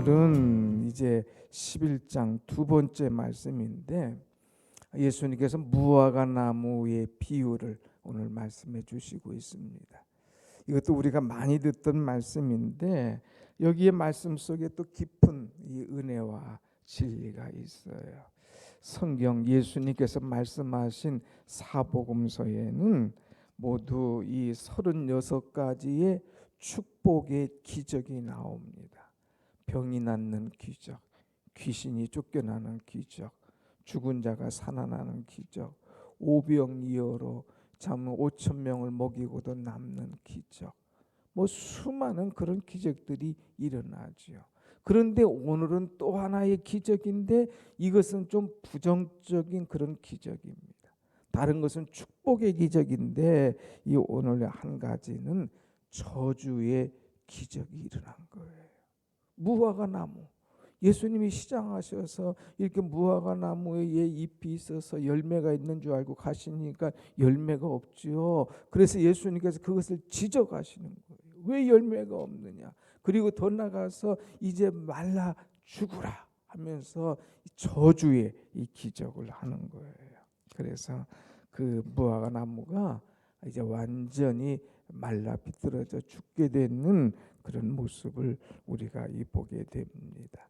오늘은 이제 11장 두 번째 말씀인데 예수님께서 무화과 나무의 비유를 오늘 말씀해 주시고 있습니다. 이것도 우리가 많이 듣던 말씀인데 여기에 말씀 속에 또 깊은 이 은혜와 진리가 있어요. 성경 예수님께서 말씀하신 사복음서에는 모두 이 36가지의 축복의 기적이 나옵니다. 병이 낫는 기적, 귀신이 쫓겨나는 기적, 죽은 자가 살아나는 기적, 오병이어로 참 5천 명을 먹이고도 남는 기적, 수많은 그런 기적들이 일어나죠. 그런데 오늘은 또 하나의 기적인데 이것은 좀 부정적인 그런 기적입니다. 다른 것은 축복의 기적인데 이 오늘 한 가지는 저주의 기적이 일어난 거예요. 무화과 나무, 예수님이 시장하셔서 이렇게 무화과 나무에 잎이 있어서 열매가 있는 줄 알고 가시니까 열매가 없지요. 그래서 예수님께서 그것을 지적하시는 거예요. 왜 열매가 없느냐? 그리고 더 나가서 이제 말라 죽으라 하면서 저주의 이 기적을 하는 거예요. 그래서 그 무화과 나무가 이제 완전히 말라 비틀어져 죽게 되는 그런 모습을 우리가 보게 됩니다.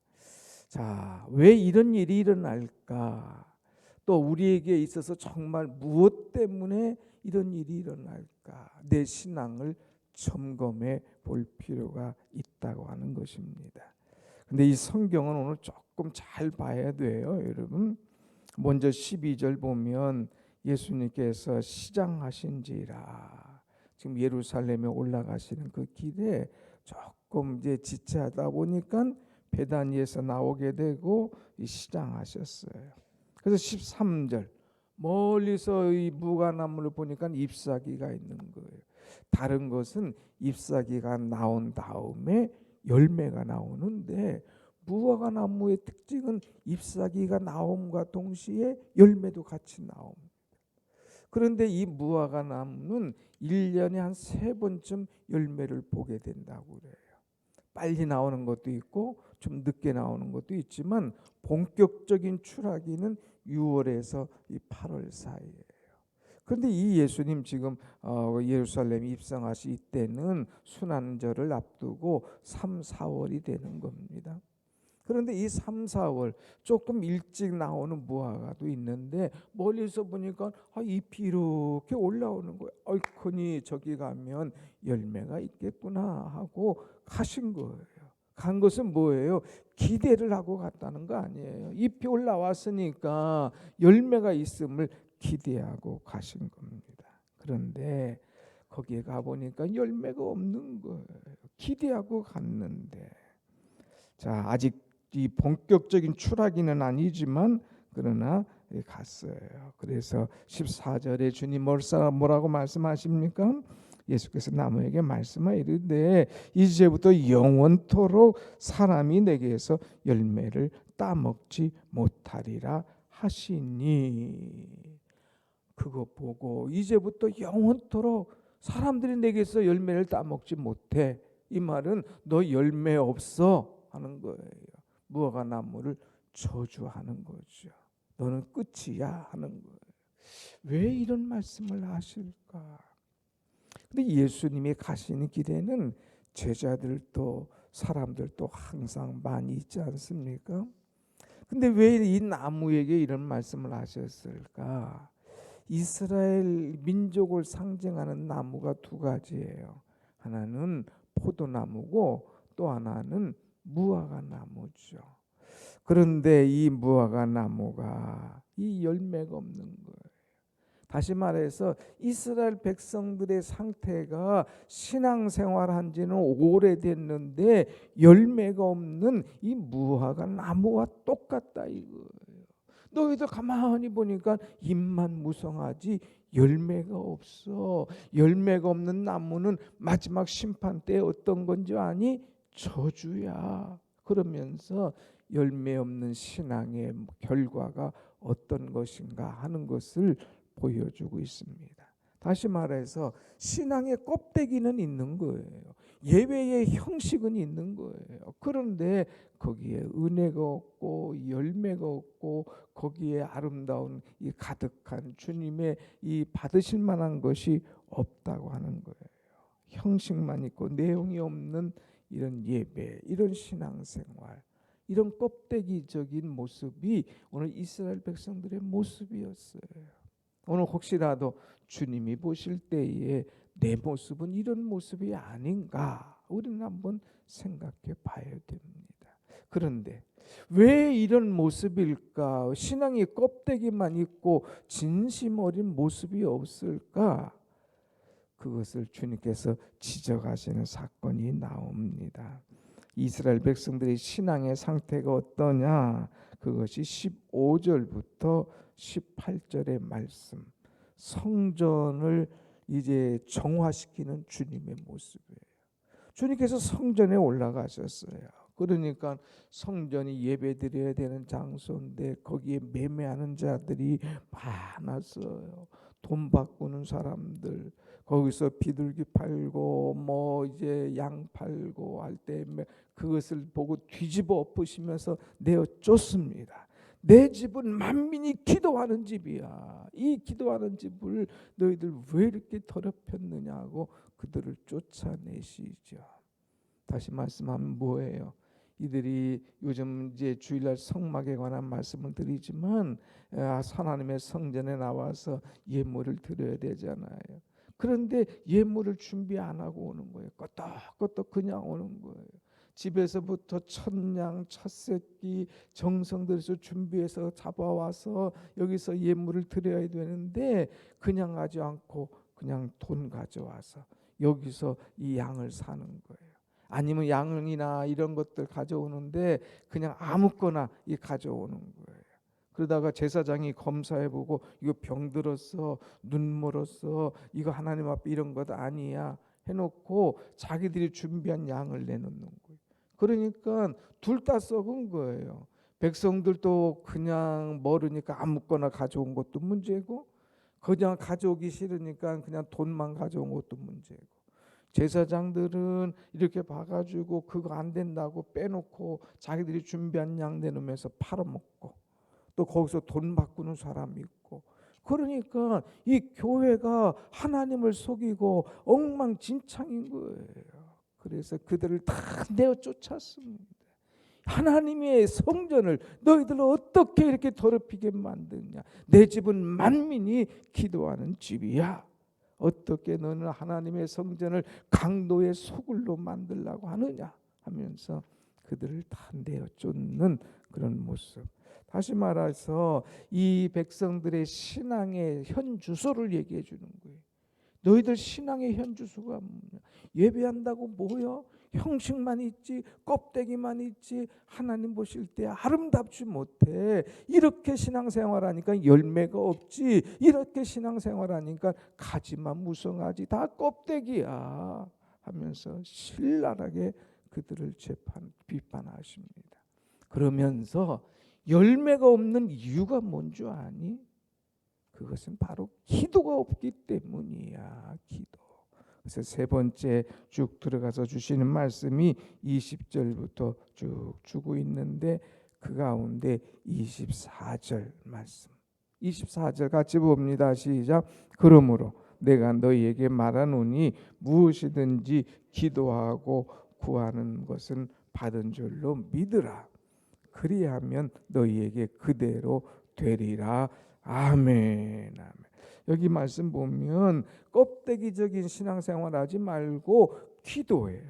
자, 왜 이런 일이 일어날까? 또 우리에게 있어서 정말 무엇 때문에 이런 일이 일어날까? 내 신앙을 점검해 볼 필요가 있다고 하는 것입니다. 근데 이 성경은 오늘 조금 잘 봐야 돼요, 여러분. 먼저 12절 보면 예수님께서 시장하신지라, 지금 예루살렘에 올라가시는 그 길에 조금 이제 지체하다 보니까 베다니에서 나오게 되고 시장하셨어요. 그래서 13절 멀리서 이 무화과나무를 보니까 잎사귀가 있는 거예요. 다른 것은 잎사귀가 나온 다음에 열매가 나오는데 무화과나무의 특징은 잎사귀가 나옴과 동시에 열매도 같이 나옵니다. 그런데 이 무화과나무는 1년에 한 3번쯤 열매를 보게 된다고 그래요. 빨리 나오는 것도 있고 좀 늦게 나오는 것도 있지만 본격적인 출하기는 6월에서 8월 사이예요. 그런데 이 예수님 지금 예루살렘에 입성하실 때는 순환절을 앞두고 3, 4월이 되는 겁니다. 그런데 이 3, 4월 조금 일찍 나오는 무화과도 있는데 멀리서 보니까 잎이 이렇게 올라오는 거예요. 얼큰이 저기 가면 열매가 있겠구나 하고 가신 거예요. 간 것은 뭐예요? 기대를 하고 갔다는 거 아니에요. 잎이 올라왔으니까 열매가 있음을 기대하고 가신 겁니다. 그런데 거기에 가보니까 열매가 없는 거예요. 기대하고 갔는데, 자, 아직 이 본격적인 출하기는 아니지만 그러나 갔어요. 그래서 14절에 주님 뭐라고 말씀하십니까? 예수께서 나무에게 말씀하 이르되 이제부터 영원토록 사람이 내게서 열매를 따먹지 못하리라 하시니, 그거 보고 이제부터 영원토록 사람들이 내게서 열매를 따먹지 못해, 이 말은 너 열매 없어 하는 거예요. 무화과 나무를 저주하는 거죠. 너는 끝이야 하는 거예요. 왜 이런 말씀을 하실까? 근데 예수님이 가시는 길에는 제자들도 사람들도 항상 많이 있지 않습니까? 근데 왜 이 나무에게 이런 말씀을 하셨을까? 이스라엘 민족을 상징하는 나무가 두 가지예요. 하나는 포도나무고 또 하나는 무화과 나무죠. 그런데 이 무화과 나무가 이 열매가 없는 거예요. 다시 말해서 이스라엘 백성들의 상태가 신앙생활한 지는 오래됐는데 열매가 없는 이 무화과 나무와 똑같다 이거예요. 너희들 가만히 보니까 잎만 무성하지 열매가 없어. 열매가 없는 나무는 마지막 심판 때 어떤 건지 아니? 저주야. 그러면서 열매 없는 신앙의 결과가 어떤 것인가 하는 것을 보여주고 있습니다. 다시 말해서 신앙의 껍데기는 있는 거예요. 예배의 형식은 있는 거예요. 그런데 거기에 은혜가 없고 열매가 없고 거기에 아름다운 이 가득한 주님의 이 받으실 만한 것이 없다고 하는 거예요. 형식만 있고 내용이 없는 이런 예배, 이런 신앙생활, 이런 껍데기적인 모습이 오늘 이스라엘 백성들의 모습이었어요. 오늘 혹시라도 주님이 보실 때에 내 모습은 이런 모습이 아닌가, 우리는 한번 생각해 봐야 됩니다. 그런데 왜 이런 모습일까? 신앙의 껍데기만 있고 진심 어린 모습이 없을까? 그것을 주님께서 지적하시는 사건이 나옵니다. 이스라엘 백성들의 신앙의 상태가 어떠냐? 그것이 15절부터 18절의 말씀. 성전을 이제 정화시키는 주님의 모습이에요. 주님께서 성전에 올라가셨어요. 그러니까 성전이 예배드려야 되는 장소인데 거기에 매매하는 자들이 많았어요. 돈 바꾸는 사람들, 거기서 비둘기 팔고 뭐 이제 양 팔고 할 때 그것을 보고 뒤집어 엎으시면서 내어 쫓습니다. 내 집은 만민이 기도하는 집이야. 이 기도하는 집을 너희들 왜 이렇게 더럽혔느냐고 그들을 쫓아내시죠. 다시 말씀하면 뭐예요? 이들이 요즘 이제 주일날 성막에 관한 말씀을 드리지만 하나님의 성전에 나와서 예물을 드려야 되잖아요. 그런데 예물을 준비 안 하고 오는 거예요. 껐덕껐덕 그냥 오는 거예요. 집에서부터 첫양 첫새끼 정성 들여서 준비해서 잡아와서 여기서 예물을 드려야 되는데 그냥 가지 않고 그냥 돈 가져와서 여기서 이 양을 사는 거예요. 아니면 양이나 이런 것들 가져오는데 그냥 아무거나 이 가져오는 거예요. 그러다가 제사장이 검사해보고 이거 병들었어, 눈 멀었어, 이거 하나님 앞에 이런 것 아니야 해놓고 자기들이 준비한 양을 내놓는 거예요. 그러니까 둘 다 썩은 거예요. 백성들도 그냥 멀으니까 아무거나 가져온 것도 문제고 그냥 가져오기 싫으니까 그냥 돈만 가져온 것도 문제고, 제사장들은 이렇게 봐가지고 그거 안 된다고 빼놓고 자기들이 준비한 양 내놓으면서 팔아먹고 또 거기서 돈 바꾸는 사람이 있고, 그러니까 이 교회가 하나님을 속이고 엉망진창인 거예요. 그래서 그들을 다 내어 쫓았습니다. 하나님의 성전을 너희들 어떻게 이렇게 더럽히게 만드냐? 내 집은 만민이 기도하는 집이야. 어떻게 너는 하나님의 성전을 강도의 소굴로 만들려고 하느냐 하면서 그들을 다 내어 쫓는 그런 모습. 다시 말해서 이 백성들의 신앙의 현 주소를 얘기해 주는 거예요. 너희들 신앙의 현 주소가 뭐냐? 예배한다고 뭐요? 형식만 있지, 껍데기만 있지, 하나님 보실 때 아름답지 못해. 이렇게 신앙생활하니까 열매가 없지, 이렇게 신앙생활하니까 가지만 무성하지, 다 껍데기야 하면서 신랄하게 그들을 비판하십니다. 그러면서 열매가 없는 이유가 뭔 줄 아니? 그것은 바로 기도가 없기 때문이야. 기도. 그래서 세 번째 쭉 들어가서 주시는 말씀이 20절부터 쭉 주고 있는데 그 가운데 24절 말씀. 24절 같이 봅니다. 시작. 그러므로 내가 너희에게 말하노니 무엇이든지 기도하고 구하는 것은 받은 줄로 믿으라. 그리하면 너희에게 그대로 되리라. 아멘. 아멘. 여기 말씀 보면 껍데기적인 신앙생활 하지 말고 기도해.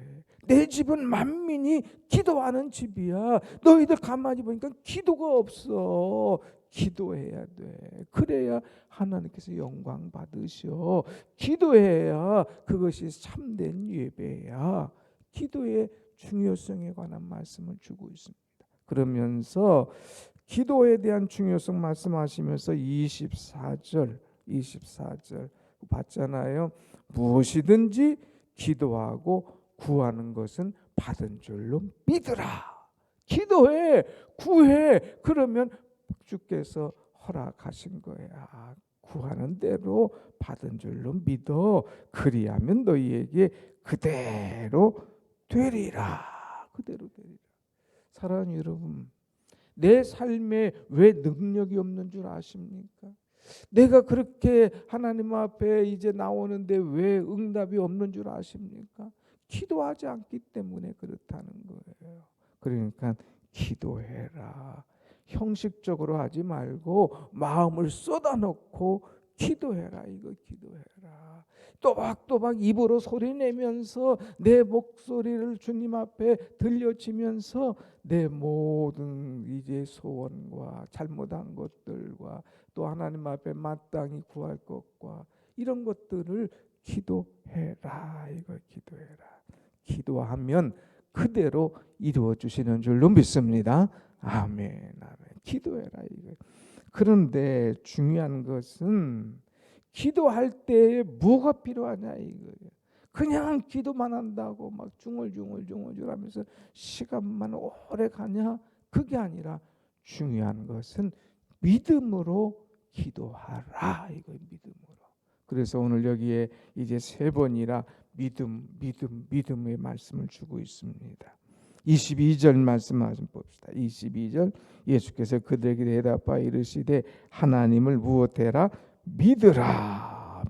내 집은 만민이 기도하는 집이야. 너희들 가만히 보니까 기도가 없어. 기도해야 돼. 그래야 하나님께서 영광 받으셔. 기도해야 그것이 참된 예배야. 기도의 중요성에 관한 말씀을 주고 있습니다. 그러면서 기도에 대한 중요성 말씀하시면서 24절 봤잖아요. 무엇이든지 기도하고 구하는 것은 받은 줄로 믿으라. 기도해, 구해. 그러면 주께서 허락하신 거야. 구하는 대로 받은 줄로 믿어. 그리하면 너희에게 그대로 되리라. 그대로 되리라. 사랑하는 여러분, 내 삶에 왜 능력이 없는 줄 아십니까? 내가 그렇게 하나님 앞에 이제 나오는데 왜 응답이 없는 줄 아십니까? 기도하지 않기 때문에 그렇다는 거예요. 그러니까 기도해라. 형식적으로 하지 말고 마음을 쏟아놓고 기도해라. 이거 기도해라. 또박또박 입으로 소리내면서 내 목소리를 주님 앞에 들려지면서 내 모든 이제 소원과 잘못한 것들과 또 하나님 앞에 마땅히 구할 것과 이런 것들을 기도해라. 이거 기도해라. 기도하면 그대로 이루어 주시는 줄로 믿습니다. 아멘. 아멘. 기도해라 이거. 그런데 중요한 것은 기도할 때에 뭐가 필요하냐 이거예요. 그냥 기도만 한다고 막 중얼중얼 하면서 시간만 오래 가냐? 그게 아니라 중요한 것은 믿음으로 기도하라 이거예요. 믿음으로. 그래서 오늘 여기에 이제 3번이라 믿음의 말씀을 주고 있습니다. 22절 말씀 한번 봅시다. 22절 예수께서 그들에게 대답하여 이르시되 하나님을 무엇해라? 믿으라.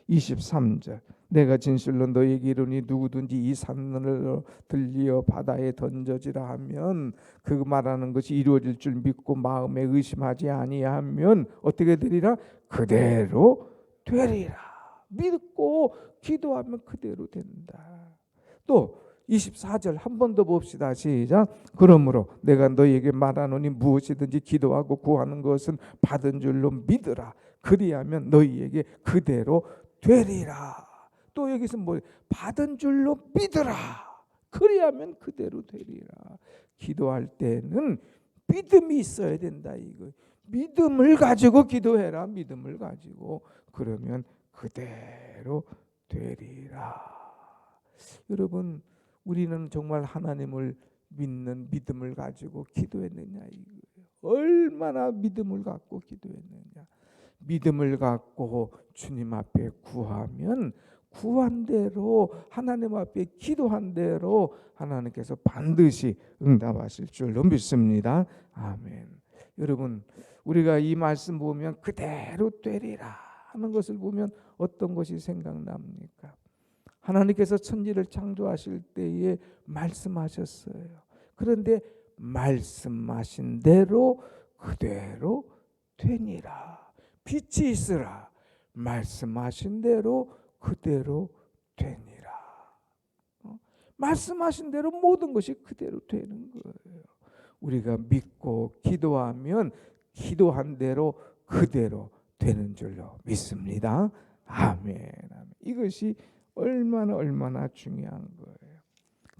23절 내가 진실로 너희에게 이르니 누구든지 이 산을 들리어 바다에 던져지라 하면 그 말하는 것이 이루어질 줄 믿고 마음에 의심하지 아니하면 어떻게 되리라? 그대로 되리라. 믿고 기도하면 그대로 된다. 또 24절 한 번 더 봅시다. 시작. 그러므로 내가 너희에게 말하노니 무엇이든지 기도하고 구하는 것은 받은 줄로 믿으라. 그리하면 너희에게 그대로 되리라. 또 여기서 뭐 받은 줄로 믿으라. 그리하면 그대로 되리라. 기도할 때는 믿음이 있어야 된다 이거. 믿음을 가지고 기도해라. 믿음을 가지고 그러면 그대로 되리라. 여러분, 우리는 정말 하나님을 믿는 믿음을 가지고 기도했느냐 이거예요. 얼마나 믿음을 갖고 기도했느냐. 믿음을 갖고 주님 앞에 구하면 구한 대로 하나님 앞에 기도한 대로 하나님께서 반드시 응답하실 줄로 믿습니다. 아멘. 여러분, 우리가 이 말씀 보면 그대로 되리라 하는 것을 보면 어떤 것이 생각납니까? 하나님께서 천지를 창조하실 때에 말씀하셨어요. 그런데 말씀하신 대로 그대로 되니라. 빛이 있으라. 말씀하신 대로 그대로 되니라. 말씀하신 대로 모든 것이 그대로 되는 거예요. 우리가 믿고 기도하면 기도한 대로 그대로 되는 줄로 믿습니다. 아멘. 아멘. 이것이 얼마나 중요한 거예요.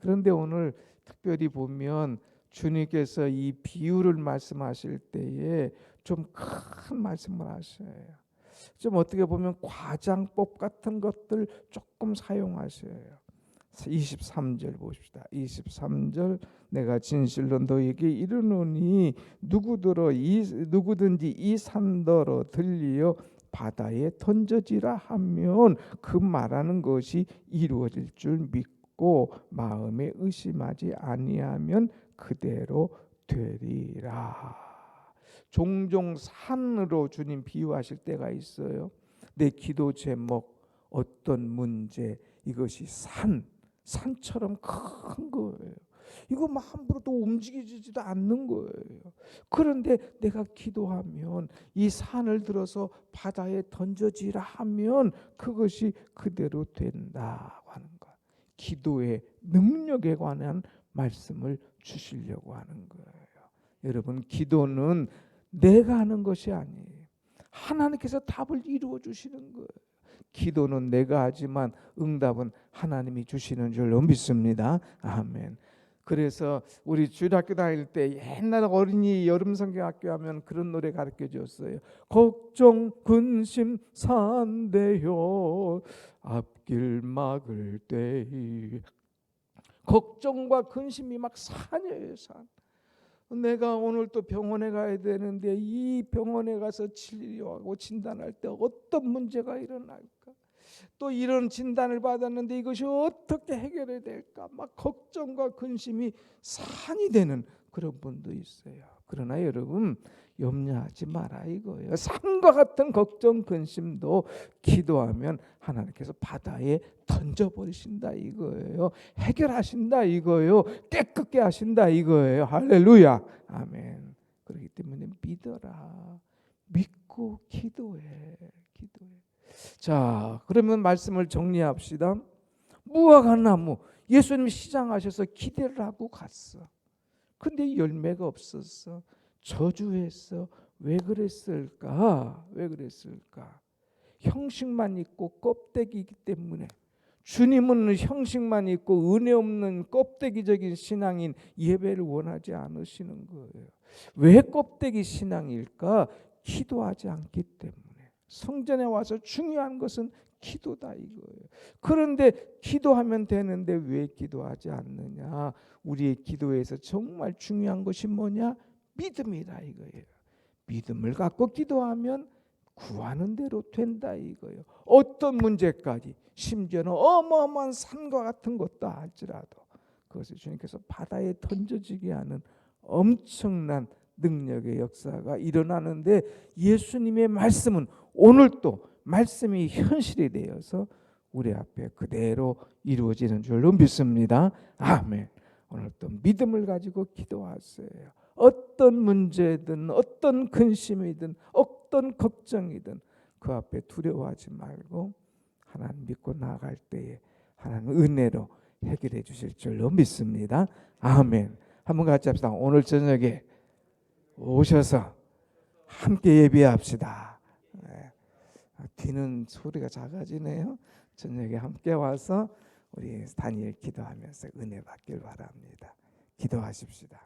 그런데 오늘 특별히 보면 주님께서 이 비유를 말씀하실 때에 좀 큰 말씀을 하셔요. 좀 어떻게 보면 과장법 같은 것들 조금 사용하셔요. 23절 보십시다. 23절 내가 진실로 너에게 이르노니 누구든지 이 산더러 들리어 바다에 던져지라 하면 그 말하는 것이 이루어질 줄 믿고 마음에 의심하지 아니하면 그대로 되리라. 종종 산으로 주님 비유하실 때가 있어요. 내 기도 제목, 어떤 문제, 이것이 산처럼 큰 거예요. 이거 막 함부로 또 움직이지도 않는 거예요. 그런데 내가 기도하면 이 산을 들어서 바다에 던져지라 하면 그것이 그대로 된다고 하는 것. 기도의 능력에 관한 말씀을 주시려고 하는 거예요. 여러분, 기도는 내가 하는 것이 아니에요. 하나님께서 답을 이루어 주시는 거예요. 기도는 내가 하지만 응답은 하나님이 주시는 줄로 믿습니다. 아멘. 그래서 우리 주일학교 다닐 때 옛날 어린이 여름 성경학교 하면 그런 노래 가르쳐 줬어요. 걱정 근심 산대요 앞길 막을 때. 걱정과 근심이 막 산이에요. 산. 내가 오늘 또 병원에 가야 되는데 이 병원에 가서 치료하고 진단할 때 어떤 문제가 일어날까? 또 이런 진단을 받았는데 이것이 어떻게 해결해야 될까? 막 걱정과 근심이 산이 되는 그런 분도 있어요. 그러나 여러분 염려하지 마라 이거예요. 산과 같은 걱정 근심도 기도하면 하나님께서 바다에 던져버리신다 이거예요. 해결하신다 이거예요. 깨끗게 하신다 이거예요. 할렐루야. 아멘. 그렇기 때문에 믿어라. 믿고 기도해. 기도해. 자, 그러면 말씀을 정리합시다. 무화과 나무 예수님이 시장하셔서 기대를 하고 갔어. 근데 열매가 없었어. 저주했어. 왜 그랬을까? 왜 그랬을까? 형식만 있고 껍데기이기 때문에. 주님은 형식만 있고 은혜 없는 껍데기적인 신앙인 예배를 원하지 않으시는 거예요. 왜 껍데기 신앙일까? 기도하지 않기 때문에. 성전에 와서 중요한 것은 기도다 이거예요. 그런데 기도하면 되는데 왜 기도하지 않느냐? 우리의 기도에서 정말 중요한 것이 뭐냐? 믿음이다 이거예요. 믿음을 갖고 기도하면 구하는 대로 된다 이거예요. 어떤 문제까지, 심지어는 어마어마한 산과 같은 것도 할지라도 그것을 주님께서 바다에 던져지게 하는 엄청난 능력의 역사가 일어나는데, 예수님의 말씀은 오늘 또 말씀이 현실이 되어서 우리 앞에 그대로 이루어지는 줄로 믿습니다. 아멘. 오늘 또 믿음을 가지고 기도하세요. 어떤 문제든 어떤 근심이든 어떤 걱정이든 그 앞에 두려워하지 말고 하나님 믿고 나아갈 때에 하나님 은혜로 해결해 주실 줄로 믿습니다. 아멘. 한번 같이 합시다. 오늘 저녁에 오셔서 함께 예배합시다. 뒤는 소리가 작아지네요. 저녁에 함께 와서 우리 다니엘 기도하면서 은혜 받길 바랍니다. 기도하십시다.